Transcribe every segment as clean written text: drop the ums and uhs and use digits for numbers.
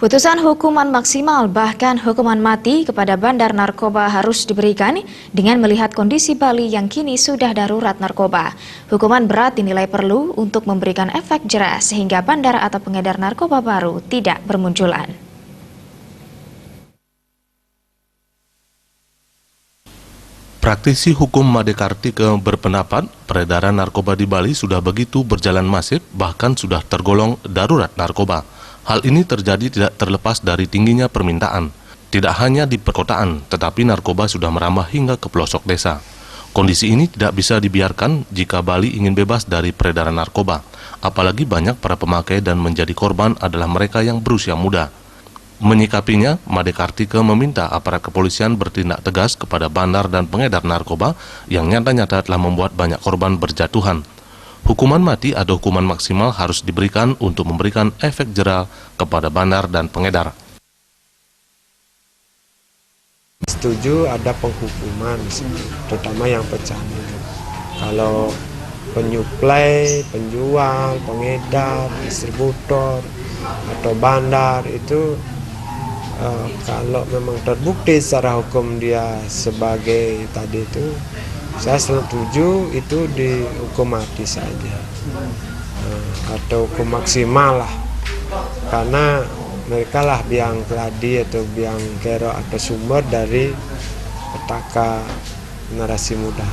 Putusan hukuman maksimal bahkan hukuman mati kepada bandar narkoba harus diberikan dengan melihat kondisi Bali yang kini sudah darurat narkoba. Hukuman berat dinilai perlu untuk memberikan efek jera sehingga bandar atau pengedar narkoba baru tidak bermunculan. Praktisi hukum Made Kartike berpendapat peredaran narkoba di Bali sudah begitu berjalan masif, bahkan sudah tergolong darurat narkoba. Hal ini terjadi tidak terlepas dari tingginya permintaan. Tidak hanya di perkotaan, tetapi narkoba sudah merambah hingga ke pelosok desa. Kondisi ini tidak bisa dibiarkan jika Bali ingin bebas dari peredaran narkoba. Apalagi banyak para pemakai dan menjadi korban adalah mereka yang berusia muda. Menyikapinya, Made Kartike meminta aparat kepolisian bertindak tegas kepada bandar dan pengedar narkoba yang nyata-nyata telah membuat banyak korban berjatuhan. Hukuman mati atau hukuman maksimal harus diberikan untuk memberikan efek jera kepada bandar dan pengedar. Setuju ada penghukuman, terutama yang pecandu. Kalau penyuplai, penjual, pengedar, distributor, atau bandar itu kalau memang terbukti secara hukum dia sebagai tadi itu, saya setuju itu dihukum mati saja atau hukum maksimal lah, karena mereka lah biang keladi atau biang kerok atau sumber dari petaka generasi muda.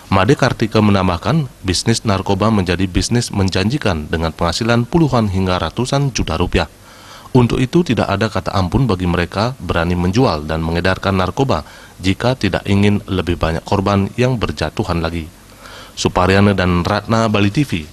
Made Kartike menambahkan, bisnis narkoba menjadi bisnis menjanjikan dengan penghasilan puluhan hingga ratusan juta rupiah. Untuk itu tidak ada kata ampun bagi mereka berani menjual dan mengedarkan narkoba jika tidak ingin lebih banyak korban yang berjatuhan lagi. Suparyana dan Ratna, Bali TV.